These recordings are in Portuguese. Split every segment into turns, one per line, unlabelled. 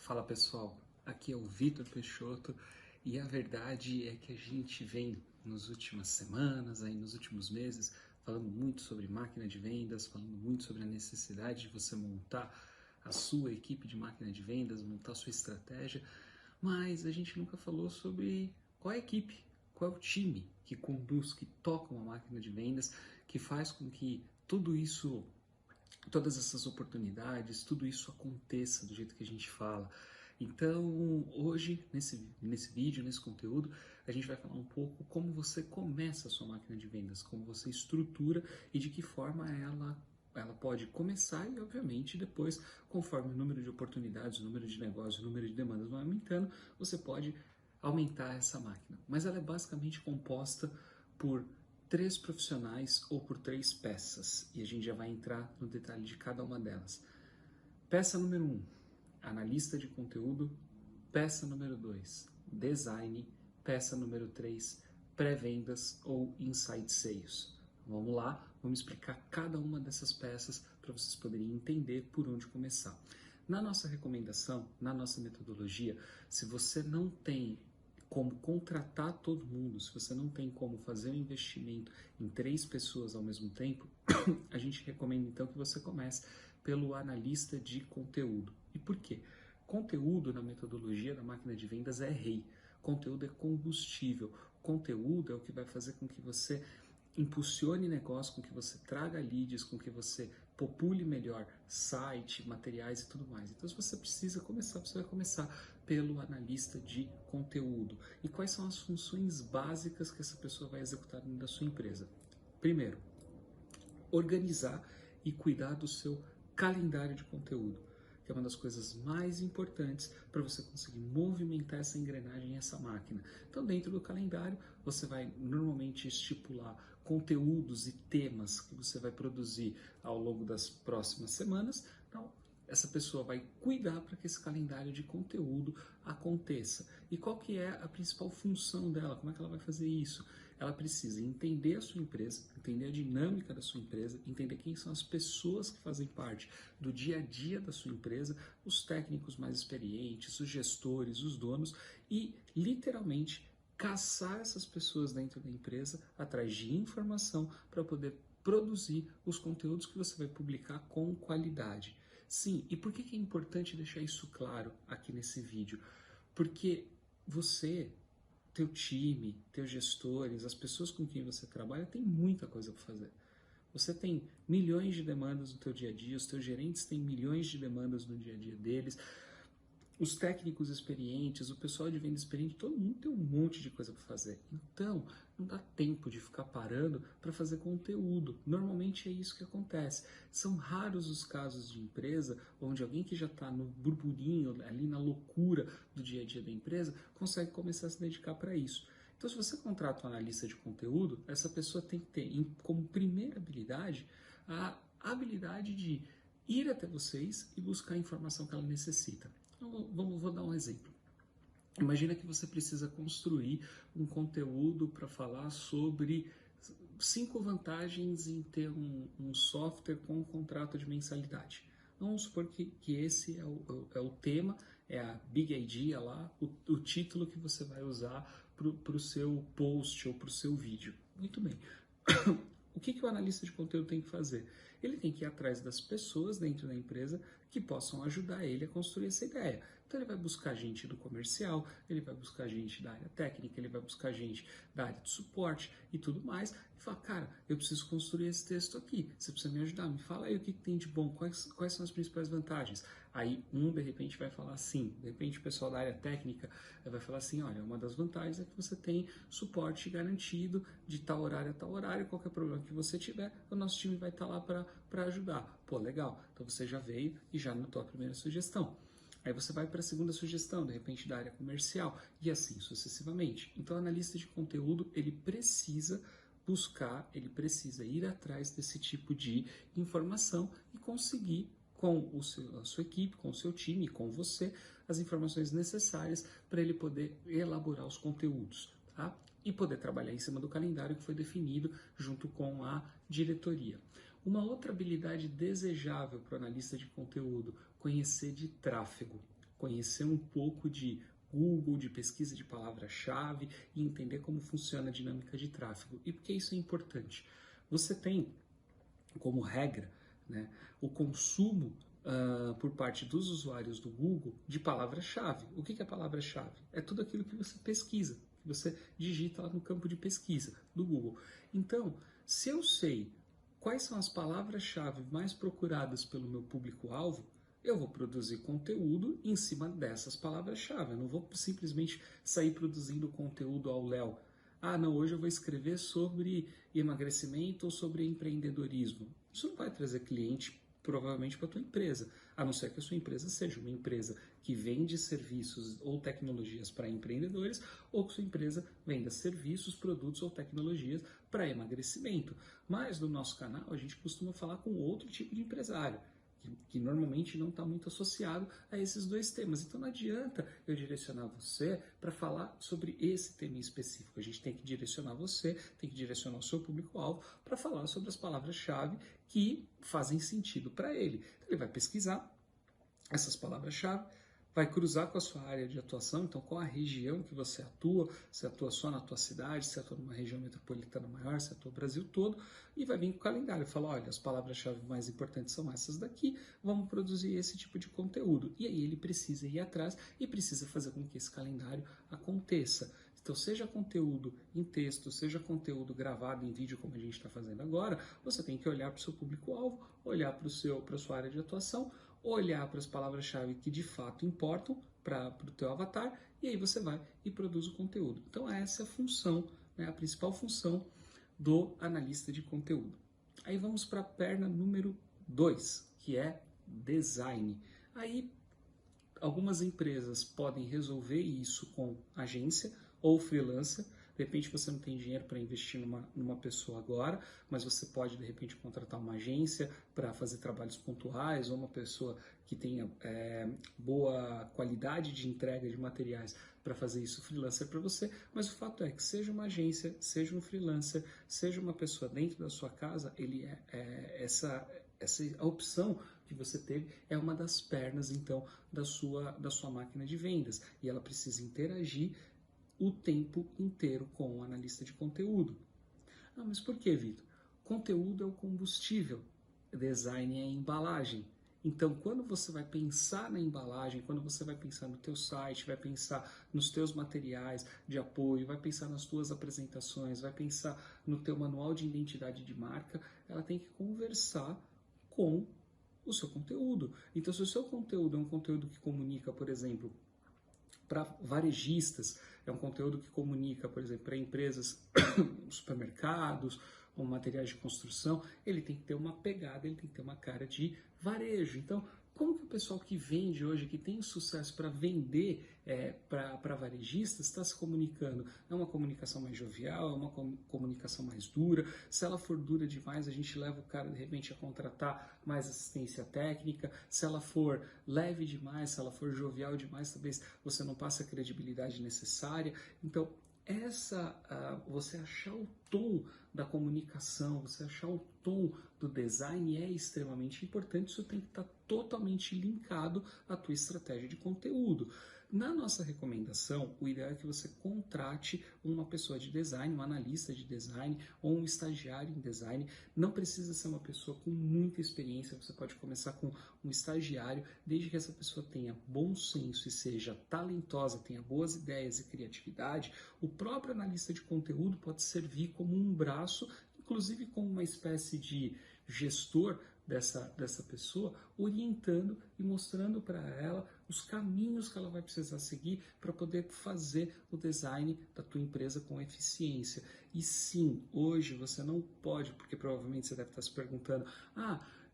Fala pessoal, aqui é o Vitor Peixoto e a verdade é que a gente vem nas últimas semanas, nos últimos meses, falando muito sobre máquina de vendas, falando muito sobre a necessidade de você montar a sua equipe de máquina de vendas, montar a sua estratégia, mas a gente nunca falou sobre qual é a equipe, qual é o time que conduz, que toca uma máquina de vendas, que faz com que tudo isso, todas essas oportunidades, tudo isso aconteça do jeito que a gente fala. Então, hoje, nesse vídeo, nesse conteúdo, a gente vai falar um pouco como você começa a sua máquina de vendas, como você estrutura e de que forma ela pode começar e, obviamente, depois, conforme o número de oportunidades, o número de negócios, o número de demandas vai aumentando, você pode aumentar essa máquina. Mas ela é basicamente composta por três profissionais ou por três peças, e a gente já vai entrar no detalhe de cada uma delas. Peça número 1, analista de conteúdo. Peça número 2, design. Peça número 3, pré-vendas ou inside sales. Vamos lá, vamos explicar cada uma dessas peças para vocês poderem entender por onde começar. Na nossa recomendação, na nossa metodologia, se você não tem como contratar todo mundo, se você não tem como fazer um investimento em 3 pessoas ao mesmo tempo, a gente recomenda então que você comece pelo analista de conteúdo. E por quê? Conteúdo na metodologia da máquina de vendas é rei. Conteúdo é combustível. Conteúdo é o que vai fazer com que você impulsione negócio, com que você traga leads, com que você popule melhor site, materiais e tudo mais. Então, se você precisa começar, você vai começar pelo analista de conteúdo. E quais são as funções básicas que essa pessoa vai executar dentro da sua empresa? Primeiro, organizar e cuidar do seu calendário de conteúdo, que é uma das coisas mais importantes para você conseguir movimentar essa engrenagem, essa máquina. Então, dentro do calendário, você vai normalmente estipular conteúdos e temas que você vai produzir ao longo das próximas semanas. Então, essa pessoa vai cuidar para que esse calendário de conteúdo aconteça. E qual que é a principal função dela? Como é que ela vai fazer isso? Ela precisa entender a sua empresa, entender a dinâmica da sua empresa, entender quem são as pessoas que fazem parte do dia a dia da sua empresa, os técnicos mais experientes, os gestores, os donos e, literalmente, caçar essas pessoas dentro da empresa atrás de informação para poder produzir os conteúdos que você vai publicar com qualidade. Sim, e por que é importante deixar isso claro aqui nesse vídeo? Porque você, teu time, teus gestores, as pessoas com quem você trabalha, tem muita coisa para fazer. Você tem milhões de demandas no teu dia a dia, os teus gerentes têm milhões de demandas no dia a dia deles, os técnicos experientes, o pessoal de venda experiente, todo mundo tem um monte de coisa para fazer. Então, não dá tempo de ficar parando para fazer conteúdo. Normalmente é isso que acontece. São raros os casos de empresa onde alguém que já está no burburinho, ali na loucura do dia a dia da empresa, consegue começar a se dedicar para isso. Então, se você contrata um analista de conteúdo, essa pessoa tem que ter como primeira habilidade a habilidade de ir até vocês e buscar a informação que ela necessita. Então, vou dar um exemplo. Imagina que você precisa construir um conteúdo para falar sobre 5 vantagens em ter um software com um contrato de mensalidade. Vamos supor que esse é o tema, é a big idea lá, o título que você vai usar para o seu post ou para o seu vídeo. Muito bem. O que o analista de conteúdo tem que fazer? Ele tem que ir atrás das pessoas dentro da empresa que possam ajudar ele a construir essa ideia. Então ele vai buscar gente do comercial, ele vai buscar gente da área técnica, ele vai buscar gente da área de suporte e tudo mais, e fala, cara, eu preciso construir esse texto aqui, você precisa me ajudar, me fala aí o que tem de bom, quais são as principais vantagens. Aí de repente vai falar assim, de repente o pessoal da área técnica vai falar assim, olha, uma das vantagens é que você tem suporte garantido de tal horário a tal horário, qualquer problema que você tiver, o nosso time vai estar lá para ajudar. Pô, legal, então você já veio e já anotou a primeira sugestão. Aí você vai para a segunda sugestão, de repente da área comercial, e assim sucessivamente. Então o analista de conteúdo, ele precisa buscar, ele precisa ir atrás desse tipo de informação e conseguir com a sua equipe, com o seu time, com você, as informações necessárias para ele poder elaborar os conteúdos, tá? E poder trabalhar em cima do calendário que foi definido junto com a diretoria. Uma outra habilidade desejável para o analista de conteúdo, conhecer de tráfego. conhecer um pouco de Google, de pesquisa de palavra-chave e entender como funciona a dinâmica de tráfego. E por que isso é importante? Você tem como regra, né, o consumo por parte dos usuários do Google de palavra-chave. O que é palavra-chave? É tudo aquilo que você pesquisa, que você digita lá no campo de pesquisa do Google. Então, se eu sei quais são as palavras-chave mais procuradas pelo meu público-alvo, eu vou produzir conteúdo em cima dessas palavras-chave. Eu não vou simplesmente sair produzindo conteúdo ao léu. Ah, não, hoje eu vou escrever sobre emagrecimento ou sobre empreendedorismo. Isso não vai trazer cliente, provavelmente, para a tua empresa, a não ser que a sua empresa seja uma empresa que vende serviços ou tecnologias para empreendedores, ou que sua empresa venda serviços, produtos ou tecnologias para emagrecimento. Mas no nosso canal a gente costuma falar com outro tipo de empresário, que normalmente não está muito associado a esses dois temas. Então não adianta eu direcionar você para falar sobre esse tema em específico. A gente tem que direcionar você, tem que direcionar o seu público-alvo para falar sobre as palavras-chave que fazem sentido para ele. Então, ele vai pesquisar essas palavras-chave, vai cruzar com a sua área de atuação, então qual a região que você atua, se atua só na tua cidade, se atua numa região metropolitana maior, se atua no Brasil todo, e vai vir com o calendário, fala, olha, as palavras-chave mais importantes são essas daqui, vamos produzir esse tipo de conteúdo. E aí ele precisa ir atrás e precisa fazer com que esse calendário aconteça. Então, seja conteúdo em texto, seja conteúdo gravado em vídeo, como a gente está fazendo agora, você tem que olhar para o seu público-alvo, olhar para a sua área de atuação, olhar para as palavras-chave que de fato importam para o teu avatar, e aí você vai e produz o conteúdo. Então essa é a função, né, a principal função do analista de conteúdo. Aí vamos para a perna número 2, que é design. Aí algumas empresas podem resolver isso com agência ou freelancer. De repente você não tem dinheiro para investir numa pessoa agora, mas você pode de repente contratar uma agência para fazer trabalhos pontuais ou uma pessoa que tenha boa qualidade de entrega de materiais para fazer isso freelancer para você. Mas o fato é que seja uma agência, seja um freelancer, seja uma pessoa dentro da sua casa, essa a opção que você teve é uma das pernas então da sua máquina de vendas e ela precisa interagir o tempo inteiro com o analista de conteúdo. Ah, mas por que, Vitor? Conteúdo é o combustível, design é a embalagem. Então, quando você vai pensar na embalagem, quando você vai pensar no teu site, vai pensar nos teus materiais de apoio, vai pensar nas tuas apresentações, vai pensar no teu manual de identidade de marca, ela tem que conversar com o seu conteúdo. Então, se o seu conteúdo é um conteúdo que comunica, por exemplo, para varejistas, é um conteúdo que comunica, por exemplo, para empresas, supermercados ou materiais de construção, ele tem que ter uma pegada, ele tem que ter uma cara de varejo. Então, como que o pessoal que vende hoje, que tem sucesso para vender para varejistas, está se comunicando? É uma comunicação mais jovial, é uma comunicação mais dura? Se ela for dura demais, a gente leva o cara, de repente, a contratar mais assistência técnica. Se ela for leve demais, se ela for jovial demais, talvez você não passe a credibilidade necessária. Então, você achar o tom da comunicação, você achar o tom do design é extremamente importante, isso tem que estar totalmente linkado à tua estratégia de conteúdo. Na nossa recomendação, o ideal é que você contrate uma pessoa de design, um analista de design ou um estagiário em design. Não precisa ser uma pessoa com muita experiência, você pode começar com um estagiário, desde que essa pessoa tenha bom senso e seja talentosa, tenha boas ideias e criatividade. O próprio analista de conteúdo pode servir como um braço, inclusive como uma espécie de gestor dessa pessoa, orientando e mostrando para ela os caminhos que ela vai precisar seguir para poder fazer o design da tua empresa com eficiência. E sim, hoje você não pode, porque provavelmente você deve estar se perguntando,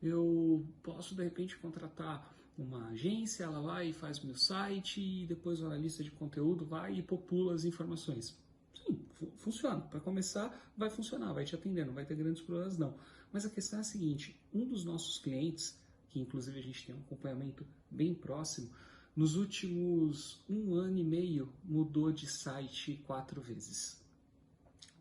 eu posso de repente contratar uma agência, ela vai e faz meu site e depois o analista de conteúdo vai e popula as informações. Sim, funciona. Para começar, vai funcionar, vai te atender, não vai ter grandes problemas não. Mas a questão é a seguinte, um dos nossos clientes, que inclusive a gente tem um acompanhamento bem próximo, nos últimos 1 ano e meio mudou de site 4 vezes.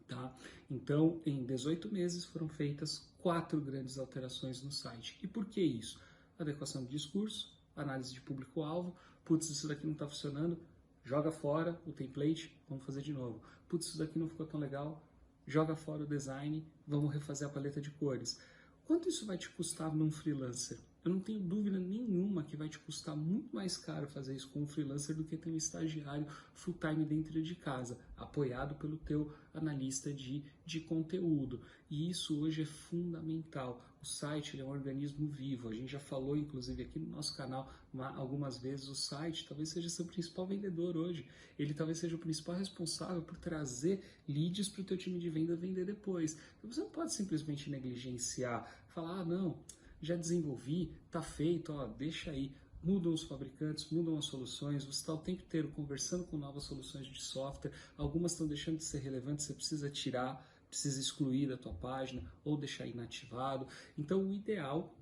Tá? Então, em 18 meses foram feitas 4 grandes alterações no site. E por que isso? Adequação do discurso, análise de público-alvo, Putz, isso daqui não está funcionando, joga fora o template, vamos fazer de novo. Putz, isso daqui não ficou tão legal, joga fora o design, vamos refazer a paleta de cores. Quanto isso vai te custar num freelancer? Eu não tenho dúvida nenhuma que vai te custar muito mais caro fazer isso com um freelancer do que ter um estagiário full-time dentro de casa, apoiado pelo teu analista de conteúdo. E isso hoje é fundamental. O site é um organismo vivo. A gente já falou, inclusive, aqui no nosso canal algumas vezes, o site talvez seja seu principal vendedor hoje. Ele talvez seja o principal responsável por trazer leads para o teu time de venda vender depois. Então, você não pode simplesmente negligenciar, falar, não, já desenvolvi, tá feito, ó, deixa aí. Mudam os fabricantes, mudam as soluções, você está o tempo inteiro conversando com novas soluções de software, algumas estão deixando de ser relevantes, você precisa tirar, precisa excluir da tua página ou deixar inativado. Então o ideal,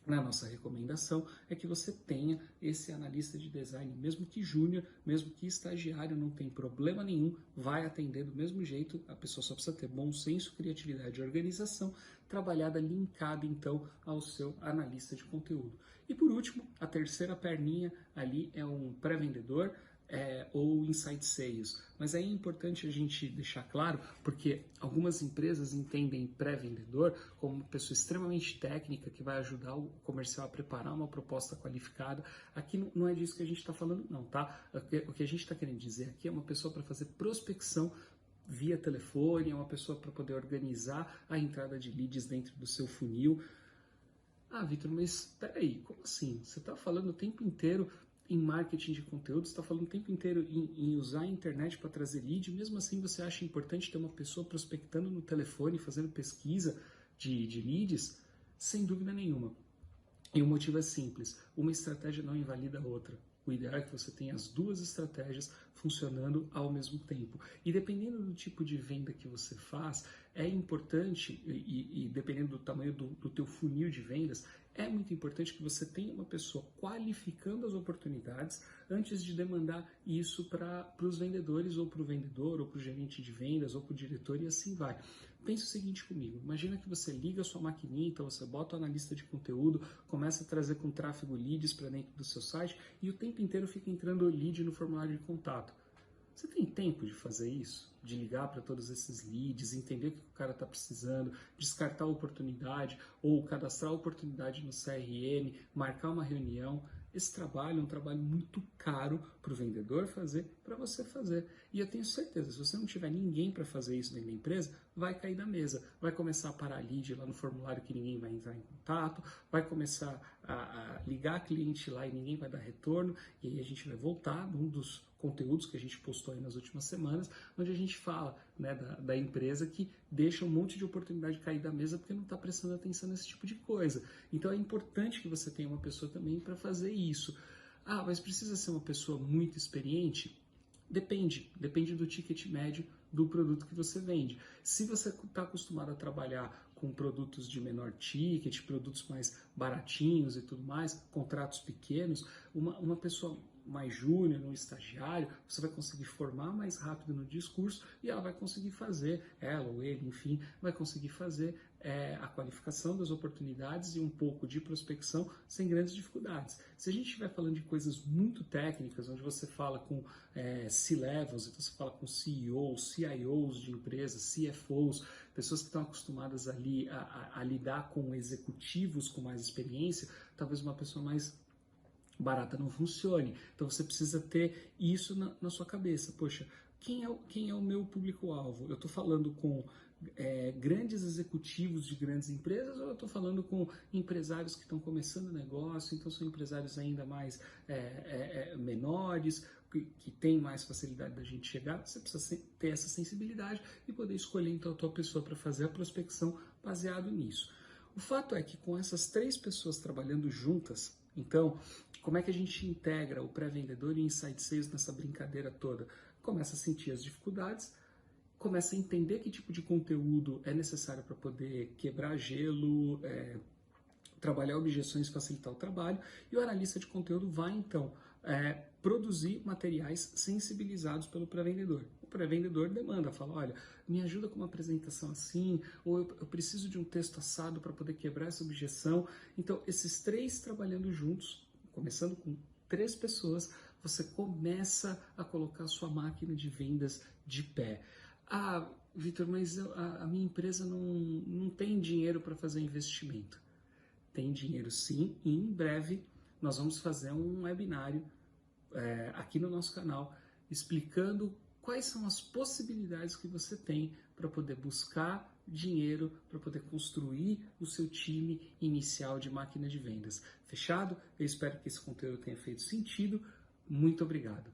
na nossa recomendação, é que você tenha esse analista de design, mesmo que júnior, mesmo que estagiário, não tem problema nenhum, vai atender do mesmo jeito, a pessoa só precisa ter bom senso, criatividade e organização, trabalhada, linkada então ao seu analista de conteúdo. E por último, a terceira perninha ali é um pré-vendedor, ou inside sales. Mas aí é importante a gente deixar claro, porque algumas empresas entendem pré-vendedor como uma pessoa extremamente técnica que vai ajudar o comercial a preparar uma proposta qualificada. Aqui não é disso que a gente está falando não, tá? O que a gente está querendo dizer aqui é uma pessoa para fazer prospecção via telefone, é uma pessoa para poder organizar a entrada de leads dentro do seu funil. Ah, Vitor, mas peraí, como assim? Você está falando o tempo inteiro em marketing de conteúdo, você está falando o tempo inteiro em usar a internet para trazer lead, mesmo assim você acha importante ter uma pessoa prospectando no telefone, fazendo pesquisa de leads? Sem dúvida nenhuma. E o motivo é simples, uma estratégia não invalida a outra. O ideal é que você tenha as duas estratégias funcionando ao mesmo tempo. E dependendo do tipo de venda que você faz, é importante, e dependendo do tamanho do teu funil de vendas, é muito importante que você tenha uma pessoa qualificando as oportunidades antes de demandar isso para os vendedores, ou para o vendedor, ou para o gerente de vendas, ou para o diretor, e assim vai. Pensa o seguinte comigo, imagina que você liga a sua maquininha, então você bota o analista de conteúdo, começa a trazer com tráfego leads para dentro do seu site e o tempo inteiro fica entrando lead no formulário de contato. Você tem tempo de fazer isso? De ligar para todos esses leads, entender o que o cara está precisando, descartar a oportunidade ou cadastrar a oportunidade no CRM, marcar uma reunião? Esse trabalho é um trabalho muito caro para o vendedor fazer, para você fazer. E eu tenho certeza, se você não tiver ninguém para fazer isso dentro da empresa, vai cair da mesa. Vai começar a parar lead lá no formulário que ninguém vai entrar em contato, vai começar a ligar cliente lá e ninguém vai dar retorno, e aí a gente vai voltar num dos conteúdos que a gente postou aí nas últimas semanas, onde a gente fala, né, da empresa que deixa um monte de oportunidade cair da mesa porque não está prestando atenção nesse tipo de coisa. Então é importante que você tenha uma pessoa também para fazer isso. Ah, mas precisa ser uma pessoa muito experiente? Depende do ticket médio do produto que você vende. Se você está acostumado a trabalhar com produtos de menor ticket, produtos mais baratinhos e tudo mais, contratos pequenos, uma pessoa mais júnior, um estagiário, você vai conseguir formar mais rápido no discurso e ela vai conseguir fazer, ela ou ele, enfim, vai conseguir fazer a qualificação das oportunidades e um pouco de prospecção sem grandes dificuldades. Se a gente estiver falando de coisas muito técnicas, onde você fala com C-levels, então você fala com CEOs, CIOs de empresas, CFOs, pessoas que estão acostumadas ali a lidar com executivos com mais experiência, talvez uma pessoa mais barata não funcione. Então você precisa ter isso na sua cabeça. Poxa, quem é o meu público-alvo? Eu estou falando com grandes executivos de grandes empresas ou eu estou falando com empresários que estão começando o negócio, então são empresários ainda mais menores, que têm mais facilidade da gente chegar? Você precisa ter essa sensibilidade e poder escolher então a tua pessoa para fazer a prospecção baseado nisso. O fato é que com essas 3 pessoas trabalhando juntas, então, como é que a gente integra o pré-vendedor e o inside sales nessa brincadeira toda? Começa a sentir as dificuldades, começa a entender que tipo de conteúdo é necessário para poder quebrar gelo, trabalhar objeções, facilitar o trabalho, e o analista de conteúdo vai então produzir materiais sensibilizados pelo pré-vendedor. O pré-vendedor demanda, fala, olha, me ajuda com uma apresentação assim, ou eu preciso de um texto assado para poder quebrar essa objeção. Então, esses 3 trabalhando juntos, começando com 3 pessoas, você começa a colocar a sua máquina de vendas de pé. Ah, Vitor, mas a minha empresa não tem dinheiro para fazer investimento. Tem dinheiro sim, e em breve nós vamos fazer um webinário aqui no nosso canal explicando quais são as possibilidades que você tem para poder buscar dinheiro, para poder construir o seu time inicial de máquina de vendas. Fechado? Eu espero que esse conteúdo tenha feito sentido. Muito obrigado.